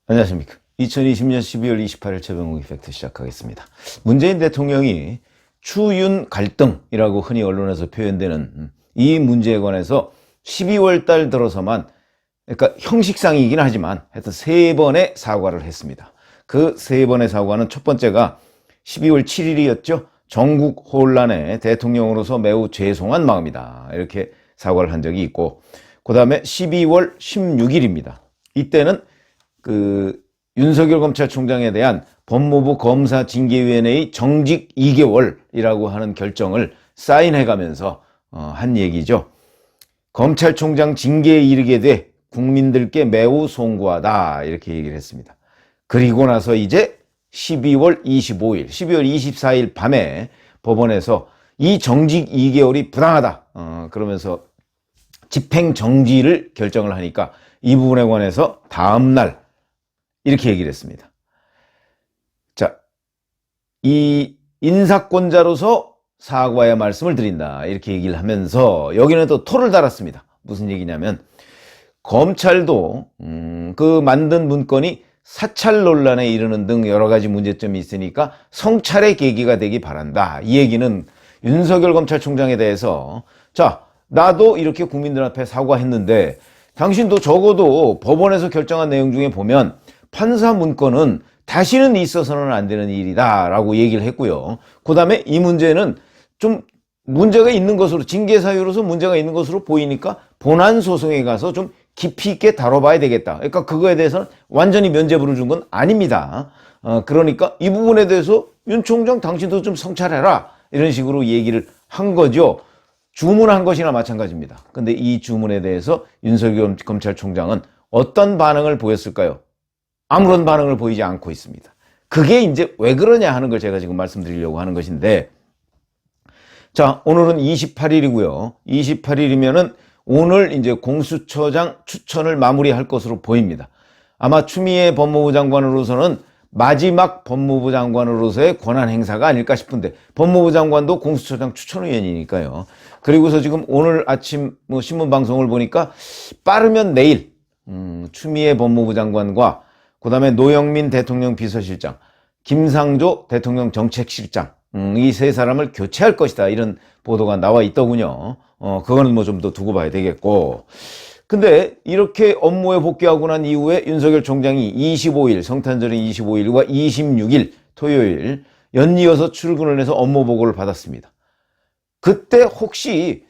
안녕하십니까. 2020년 12월 28일 최병욱 이펙트 시작하겠습니다. 문재인 대통령이 추윤 갈등이라고 흔히 언론에서 표현되는 이 문제에 관해서 12월 달 들어서만, 그러니까 형식상이긴 하지만 하여튼 3번의 사과를 했습니다. 그 3번의 사과는 첫 번째가 12월 7일이었죠. 전국 혼란에 대통령으로서 매우 죄송한 마음이다, 이렇게 사과를 한 적이 있고, 그 다음에 12월 16일입니다. 이때는 윤석열 검찰총장에 대한 법무부 검사징계위원회의 정직 2개월이라고 하는 결정을 사인해가면서 한 얘기죠. 검찰총장 징계에 이르게 돼 국민들께 매우 송구하다, 이렇게 얘기를 했습니다. 그리고 나서 이제 12월 25일, 12월 24일 밤에 법원에서 이 정직 2개월이 부당하다, 그러면서 집행정지를 결정을 하니까 이 부분에 관해서 다음날 이렇게 얘기를 했습니다. 자, 이 인사권자로서 사과의 말씀을 드린다, 이렇게 얘기를 하면서 여기는 또 토를 달았습니다. 무슨 얘기냐면, 검찰도 그 만든 문건이 사찰 논란에 이르는 등 여러 가지 문제점이 있으니까 성찰의 계기가 되기 바란다. 이 얘기는 윤석열 검찰총장에 대해서, 자, 나도 이렇게 국민들 앞에 사과했는데 당신도 적어도 법원에서 결정한 내용 중에 보면 판사 문건은 다시는 있어서는 안 되는 일이다 라고 얘기를 했고요. 그 다음에 이 문제는 좀 문제가 있는 것으로, 징계 사유로서 문제가 있는 것으로 보이니까 본안 소송에 가서 좀 깊이 있게 다뤄봐야 되겠다. 그러니까 그거에 대해서는 완전히 면죄부를 준 건 아닙니다. 그러니까 이 부분에 대해서 윤 총장 당신도 좀 성찰해라, 이런 식으로 얘기를 한 거죠. 주문한 것이나 마찬가지입니다. 근데 이 주문에 대해서 윤석열 검찰총장은 어떤 반응을 보였을까요? 아무런 반응을 보이지 않고 있습니다. 그게 이제 왜 그러냐 하는 걸 제가 지금 말씀드리려고 하는 것인데, 자, 오늘은 28일이고요. 28일이면은 오늘 이제 공수처장 추천을 마무리할 것으로 보입니다. 아마 추미애 법무부 장관으로서는 마지막 법무부 장관으로서의 권한 행사가 아닐까 싶은데, 법무부 장관도 공수처장 추천위원이니까요. 그리고서 지금 오늘 아침 신문 방송을 보니까 빠르면 내일 추미애 법무부 장관과 그 다음에 노영민 대통령 비서실장, 김상조 대통령 정책실장, 이 세 사람을 교체할 것이다, 이런 보도가 나와 있더군요. 그거는 뭐 좀 더 두고 봐야 되겠고. 근데 이렇게 업무에 복귀하고 난 이후에 윤석열 총장이 25일, 성탄절인 25일과 26일 토요일 연이어서 출근을 해서 업무 보고를 받았습니다. 그때 혹시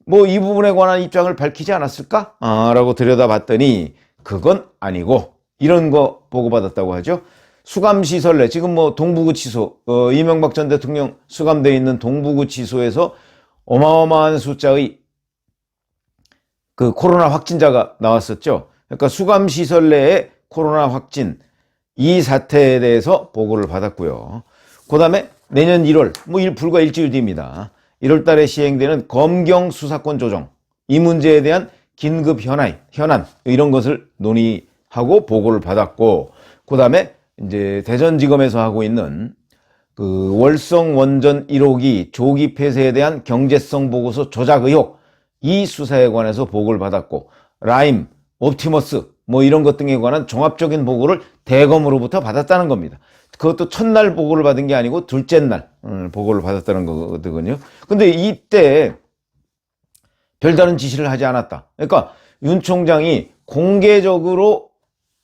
뭐 이 부분에 관한 입장을 밝히지 않았을까? 라고 들여다봤더니 그건 아니고 이런 거 보고받았다고 하죠. 수감시설 내, 지금 뭐 동부구치소, 이명박 전 대통령 수감되어 있는 동부구치소에서 어마어마한 숫자의 그 코로나 확진자가 나왔었죠. 그러니까 수감시설 내에 코로나 확진, 이 사태에 대해서 보고를 받았고요. 그 다음에 내년 1월, 불과 일주일 뒤입니다. 1월 달에 시행되는 검경 수사권 조정, 이 문제에 대한 긴급 현안, 이런 것을 논의하고 보고를 받았고, 그 다음에 이제 대전지검에서 하고 있는 그 월성 원전 1호기 조기 폐쇄에 대한 경제성 보고서 조작 의혹, 이 수사에 관해서 보고를 받았고, 라임, 옵티머스 이런 것 등에 관한 종합적인 보고를 대검으로부터 받았다는 겁니다. 그것도 첫날 보고를 받은 게 아니고 둘째 날 보고를 받았다는 거거든요. 근데 이때 별다른 지시를 하지 않았다. 그러니까 윤 총장이 공개적으로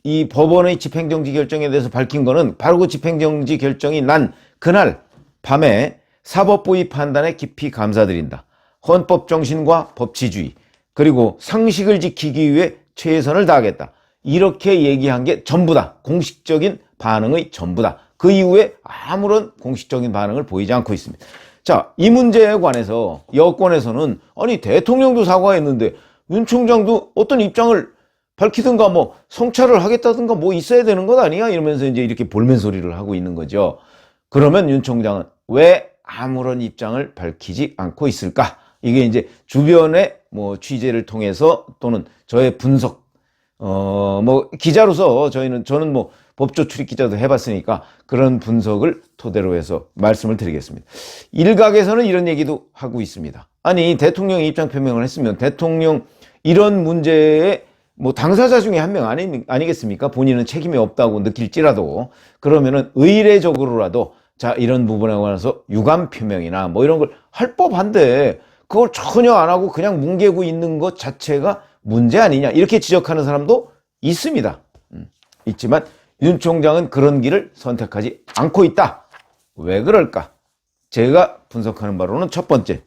이 법원의 집행정지 결정에 대해서 밝힌 거는 바로 그 집행정지 결정이 난 그날 밤에 사법부의 판단에 깊이 감사드린다. 헌법 정신과 법치주의, 그리고 상식을 지키기 위해 최선을 다하겠다, 이렇게 얘기한 게 전부다. 공식적인 반응의 전부다. 그 이후에 아무런 공식적인 반응을 보이지 않고 있습니다. 자, 이 문제에 관해서 여권에서는 아니 대통령도 사과했는데 윤 총장도 어떤 입장을 밝히든가 성찰을 하겠다든가 있어야 되는 것 아니야? 이러면서 이제 이렇게 볼멘 소리를 하고 있는 거죠. 그러면 윤 총장은 왜 아무런 입장을 밝히지 않고 있을까? 이게 이제 주변의 취재를 통해서 또는 저의 분석, 기자로서 저는 법조 출입 기자도 해봤으니까 그런 분석을 토대로 해서 말씀을 드리겠습니다. 일각에서는 이런 얘기도 하고 있습니다. 아니, 대통령이 입장 표명을 했으면 대통령 이런 문제에 뭐 당사자 중에 한 명 아니겠습니까? 본인은 책임이 없다고 느낄지라도 그러면은 의례적으로라도 자, 이런 부분에 관해서 유감 표명이나 뭐 이런 걸 할 법한데 그걸 전혀 안 하고 그냥 뭉개고 있는 것 자체가 문제 아니냐 이렇게 지적하는 사람도 있습니다. 있지만 윤 총장은 그런 길을 선택하지 않고 있다. 왜 그럴까? 제가 분석하는 바로는 첫 번째.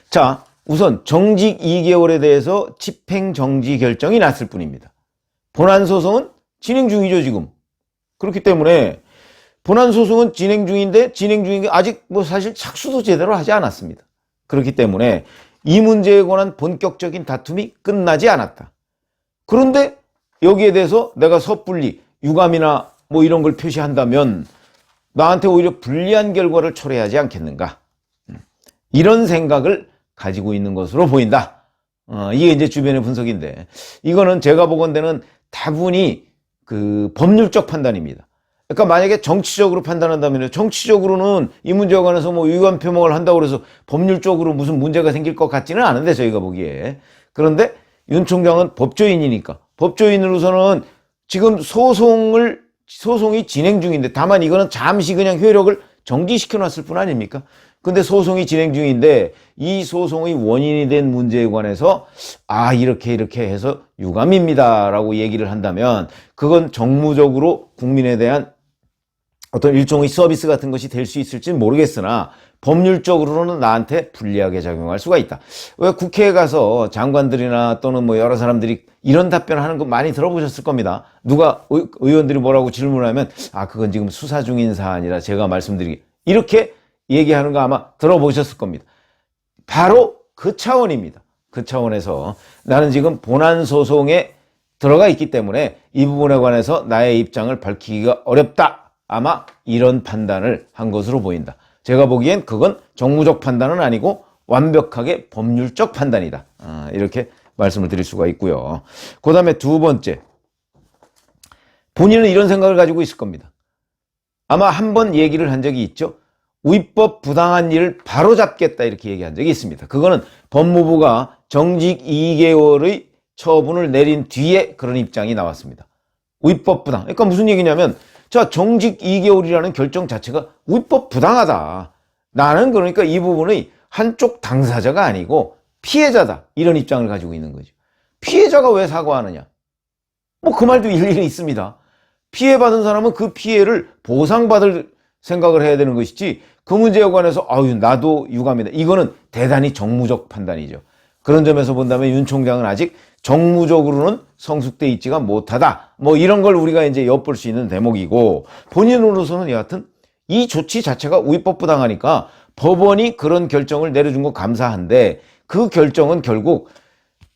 자, 우선 정직 2개월에 대해서 집행정지 결정이 났을 뿐입니다. 본안소송은 진행 중이죠, 지금. 그렇기 때문에 본안소송은 진행 중인데 진행 중인 게 아직 뭐 사실 착수도 제대로 하지 않았습니다. 그렇기 때문에 이 문제에 관한 본격적인 다툼이 끝나지 않았다. 그런데 여기에 대해서 내가 섣불리 유감이나 뭐 이런 걸 표시한다면 나한테 오히려 불리한 결과를 초래하지 않겠는가. 이런 생각을 가지고 있는 것으로 보인다. 이게 이제 주변의 분석인데 이거는 제가 보건대는 다분히 그 법률적 판단입니다. 그러니까 만약에 정치적으로 판단한다면 정치적으로는 이 문제에 관해서 뭐 유감 표명을 한다고 해서 법률적으로 무슨 문제가 생길 것 같지는 않은데 저희가 보기에. 그런데 윤 총장은 법조인이니까 법조인으로서는 지금 소송이 진행 중인데 다만 이거는 잠시 그냥 효력을 정지시켜 놨을 뿐 아닙니까? 근데 소송이 진행 중인데 이 소송의 원인이 된 문제에 관해서 이렇게 해서 유감입니다라고 얘기를 한다면 그건 정무적으로 국민에 대한 어떤 일종의 서비스 같은 것이 될 수 있을지는 모르겠으나 법률적으로는 나한테 불리하게 작용할 수가 있다. 왜 국회에 가서 장관들이나 또는 뭐 여러 사람들이 이런 답변하는 거 많이 들어보셨을 겁니다. 누가 의원들이 뭐라고 질문하면 그건 지금 수사 중인 사안이라 제가 말씀드리기 이렇게 얘기하는 거 아마 들어보셨을 겁니다. 바로 그 차원입니다. 그 차원에서 나는 지금 본안소송에 들어가 있기 때문에 이 부분에 관해서 나의 입장을 밝히기가 어렵다. 아마 이런 판단을 한 것으로 보인다. 제가 보기엔 그건 정무적 판단은 아니고 완벽하게 법률적 판단이다. 이렇게 말씀을 드릴 수가 있고요. 그 다음에 두 번째. 본인은 이런 생각을 가지고 있을 겁니다. 아마 한 번 얘기를 한 적이 있죠. 위법 부당한 일을 바로잡겠다 이렇게 얘기한 적이 있습니다. 그거는 법무부가 정직 2개월의 처분을 내린 뒤에 그런 입장이 나왔습니다. 위법 부당. 그러니까 무슨 얘기냐면 자, 정직 2개월이라는 결정 자체가 위법 부당하다. 나는 그러니까 이 부분의 한쪽 당사자가 아니고 피해자다. 이런 입장을 가지고 있는 거죠. 피해자가 왜 사과하느냐? 뭐 그 말도 일리는 있습니다. 피해받은 사람은 그 피해를 보상받을 생각을 해야 되는 것이지 그 문제에 관해서 나도 유감이다. 이거는 대단히 정무적 판단이죠. 그런 점에서 본다면 윤 총장은 아직 정무적으로는 성숙돼 있지가 못하다. 뭐 이런 걸 우리가 이제 엿볼 수 있는 대목이고 본인으로서는 여하튼 이 조치 자체가 위법 부당하니까 법원이 그런 결정을 내려준 거 감사한데 그 결정은 결국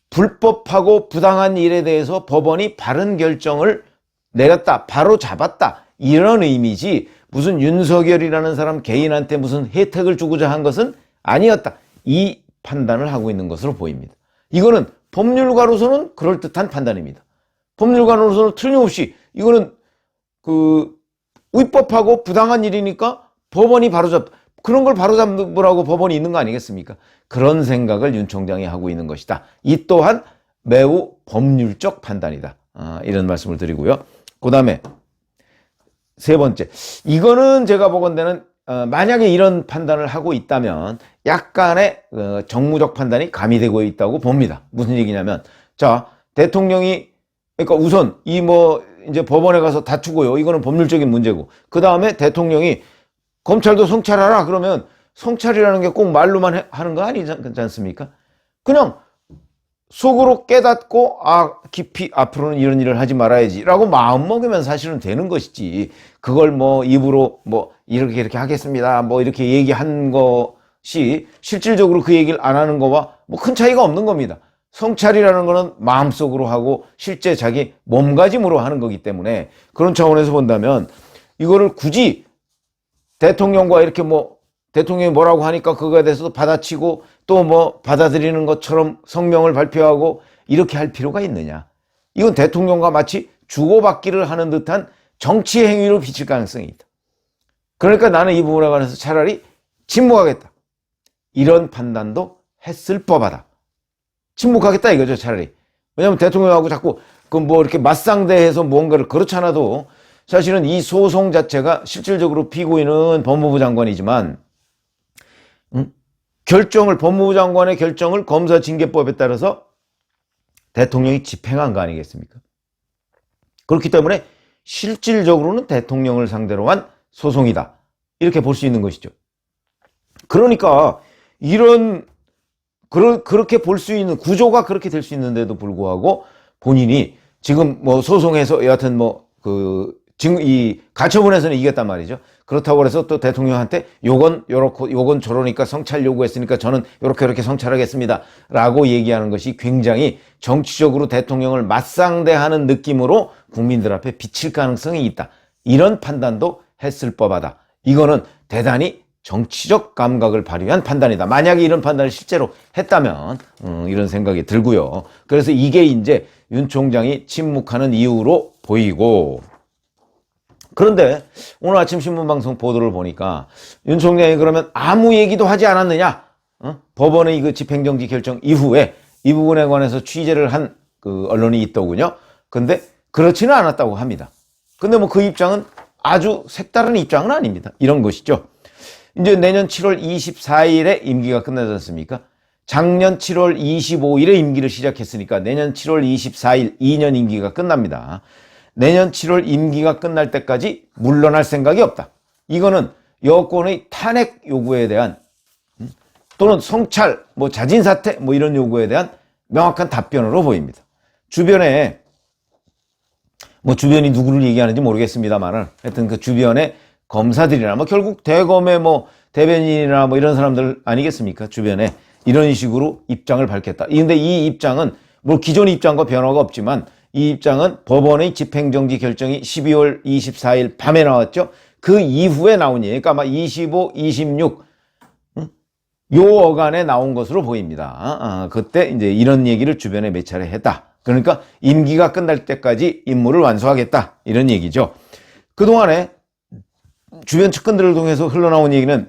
불법하고 부당한 일에 대해서 법원이 바른 결정을 내렸다. 바로 잡았다. 이런 의미지 무슨 윤석열이라는 사람 개인한테 무슨 혜택을 주고자 한 것은 아니었다. 이 판단을 하고 있는 것으로 보입니다. 이거는 법률가로서는 그럴듯한 판단입니다. 법률가로서는 틀림없이 이거는 그 위법하고 부당한 일이니까 법원이 바로잡 그런 걸 바로잡으라고 법원이 있는 거 아니겠습니까? 그런 생각을 윤 총장이 하고 있는 것이다. 이 또한 매우 법률적 판단이다. 이런 말씀을 드리고요. 그 다음에 세 번째, 이거는 제가 보건대는 만약에 이런 판단을 하고 있다면 약간의 정무적 판단이 가미되고 있다고 봅니다. 무슨 얘기냐면, 자, 대통령이, 그러니까 우선 이제 법원에 가서 다투고요. 이거는 법률적인 문제고. 그 다음에 대통령이 검찰도 성찰하라 그러면 성찰이라는 게 꼭 말로만 하는 거 아니지 않습니까? 그냥 속으로 깨닫고 깊이 앞으로는 이런 일을 하지 말아야지라고 마음먹으면 사실은 되는 것이지 그걸 뭐 입으로 뭐 이렇게 하겠습니다 뭐 이렇게 얘기한 것이 실질적으로 그 얘기를 안 하는 거와 뭐 큰 차이가 없는 겁니다. 성찰이라는 거는 마음속으로 하고 실제 자기 몸가짐으로 하는 거기 때문에 그런 차원에서 본다면 이거를 굳이 대통령과 이렇게 뭐 대통령이 뭐라고 하니까 그거에 대해서도 받아치고 또 뭐 받아들이는 것처럼 성명을 발표하고 이렇게 할 필요가 있느냐. 이건 대통령과 마치 주고받기를 하는 듯한 정치 행위로 비칠 가능성이 있다. 그러니까 나는 이 부분에 관해서 차라리 침묵하겠다. 이런 판단도 했을 법하다. 침묵하겠다 이거죠, 차라리. 왜냐하면 대통령하고 자꾸 그 뭐 이렇게 맞상대해서 뭔가를 그렇잖아도 사실은 이 소송 자체가 실질적으로 피고인은 법무부 장관이지만 법무부 장관의 결정을 검사징계법에 따라서 대통령이 집행한 거 아니겠습니까? 그렇기 때문에 실질적으로는 대통령을 상대로 한 소송이다. 이렇게 볼 수 있는 것이죠. 그러니까 그렇게 볼 수 있는 구조가 그렇게 될 수 있는데도 불구하고 본인이 지금 뭐 소송에서 여하튼 지금 이 가처분에서는 이겼단 말이죠. 그렇다고 해서 또 대통령한테 요건 요렇고 요건 저러니까 성찰 요구했으니까 저는 요렇게 성찰하겠습니다. 라고 얘기하는 것이 굉장히 정치적으로 대통령을 맞상대하는 느낌으로 국민들 앞에 비칠 가능성이 있다. 이런 판단도 했을 법하다. 이거는 대단히 정치적 감각을 발휘한 판단이다. 만약에 이런 판단을 실제로 했다면 이런 생각이 들고요. 그래서 이게 이제 윤 총장이 침묵하는 이유로 보이고, 그런데 오늘 아침 신문방송 보도를 보니까 윤 총장이 그러면 아무 얘기도 하지 않았느냐? 법원의 그 집행정지 결정 이후에 이 부분에 관해서 취재를 한 그 언론이 있더군요. 근데 그렇지는 않았다고 합니다. 근데 뭐 그 입장은 아주 색다른 입장은 아닙니다. 이런 것이죠. 이제 내년 7월 24일에 임기가 끝나지 않습니까? 작년 7월 25일에 임기를 시작했으니까 내년 7월 24일 2년 임기가 끝납니다. 내년 7월 임기가 끝날 때까지 물러날 생각이 없다. 이거는 여권의 탄핵 요구에 대한 또는 성찰, 자진 사퇴 이런 요구에 대한 명확한 답변으로 보입니다. 주변이 누구를 얘기하는지 모르겠습니다만 하여튼 그 주변에 검사들이나 결국 대검의 대변인이나 이런 사람들 아니겠습니까? 주변에 이런 식으로 입장을 밝혔다. 근데 이 입장은 기존 입장과 변화가 없지만 이 입장은 법원의 집행정지 결정이 12월 24일 밤에 나왔죠. 그 이후에 나온 얘기, 그러니까 25, 26 요 어간에 나온 것으로 보입니다. 그때 이제 이런 얘기를 주변에 몇 차례 했다. 그러니까 임기가 끝날 때까지 임무를 완수하겠다. 이런 얘기죠. 그동안에 주변 측근들을 통해서 흘러나온 얘기는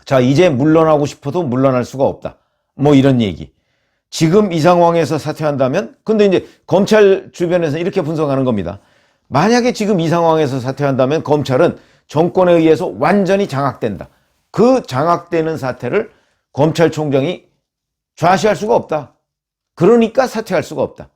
자, 이제 물러나고 싶어도 물러날 수가 없다. 이런 얘기. 지금 이 상황에서 사퇴한다면, 근데 이제 검찰 주변에서 이렇게 분석하는 겁니다. 만약에 지금 이 상황에서 사퇴한다면 검찰은 정권에 의해서 완전히 장악된다. 그 장악되는 사태를 검찰총장이 좌시할 수가 없다. 그러니까 사퇴할 수가 없다.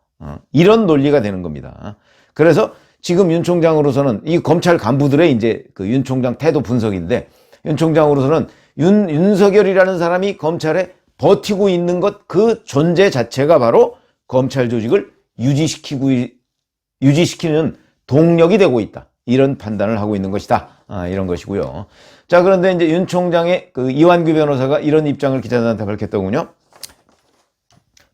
이런 논리가 되는 겁니다. 그래서 지금 윤 총장으로서는 이 검찰 간부들의 이제 그 윤 총장 태도 분석인데, 윤 총장으로서는 윤석열이라는 사람이 검찰에 버티고 있는 것, 그 존재 자체가 바로 검찰 조직을 유지시키는 동력이 되고 있다. 이런 판단을 하고 있는 것이다. 이런 것이고요. 자, 그런데 이제 윤 총장의 그 이완규 변호사가 이런 입장을 기자들한테 밝혔더군요.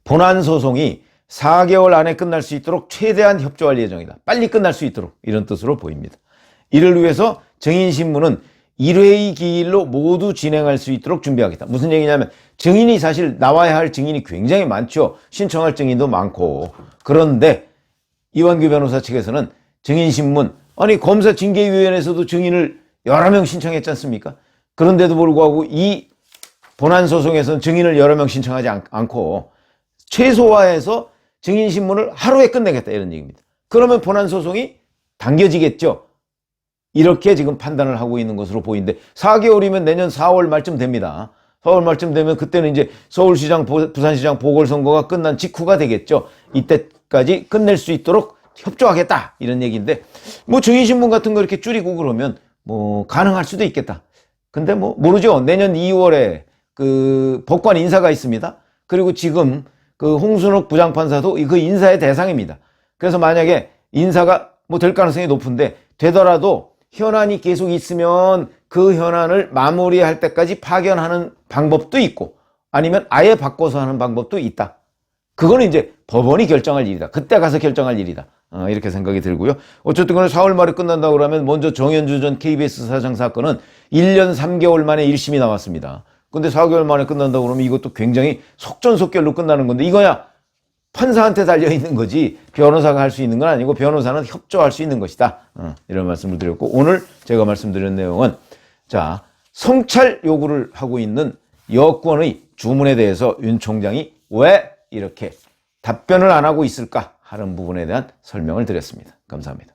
본안 소송이 4개월 안에 끝날 수 있도록 최대한 협조할 예정이다. 빨리 끝날 수 있도록, 이런 뜻으로 보입니다. 이를 위해서 증인신문은 1회의 기일로 모두 진행할 수 있도록 준비하겠다. 무슨 얘기냐면 증인이 사실 나와야 할 증인이 굉장히 많죠. 신청할 증인도 많고. 그런데 이완규 변호사 측에서는 증인신문, 아니 검사징계위원회에서도 증인을 여러 명 신청했지 않습니까? 그런데도 불구하고 이 본안소송에서는 증인을 여러 명 신청하지 않고 최소화해서 증인신문을 하루에 끝내겠다, 이런 얘기입니다. 그러면 본안소송이 당겨지겠죠. 이렇게 지금 판단을 하고 있는 것으로 보이는데 4개월이면 내년 4월 말쯤 됩니다. 4월 말쯤 되면 그때는 이제 서울시장, 부산시장 보궐선거가 끝난 직후가 되겠죠. 이때까지 끝낼 수 있도록 협조하겠다, 이런 얘기인데 증인신문 같은 거 이렇게 줄이고 그러면 가능할 수도 있겠다. 근데 모르죠. 내년 2월에 그 법관 인사가 있습니다. 그리고 지금 그 홍순옥 부장판사도 그 인사의 대상입니다. 그래서 만약에 인사가 될 가능성이 높은데 되더라도 현안이 계속 있으면 그 현안을 마무리할 때까지 파견하는 방법도 있고 아니면 아예 바꿔서 하는 방법도 있다. 그거는 이제 법원이 결정할 일이다. 그때 가서 결정할 일이다. 이렇게 생각이 들고요. 어쨌든 간에 4월 말에 끝난다고 그러면 먼저 정현주 전 KBS 사장 사건은 1년 3개월 만에 1심이 나왔습니다. 근데 4개월 만에 끝난다고 그러면 이것도 굉장히 속전속결로 끝나는 건데 이거야 판사한테 달려있는 거지 변호사가 할 수 있는 건 아니고 변호사는 협조할 수 있는 것이다. 이런 말씀을 드렸고 오늘 제가 말씀드린 내용은 자, 성찰 요구를 하고 있는 여권의 주문에 대해서 윤 총장이 왜 이렇게 답변을 안 하고 있을까 하는 부분에 대한 설명을 드렸습니다. 감사합니다.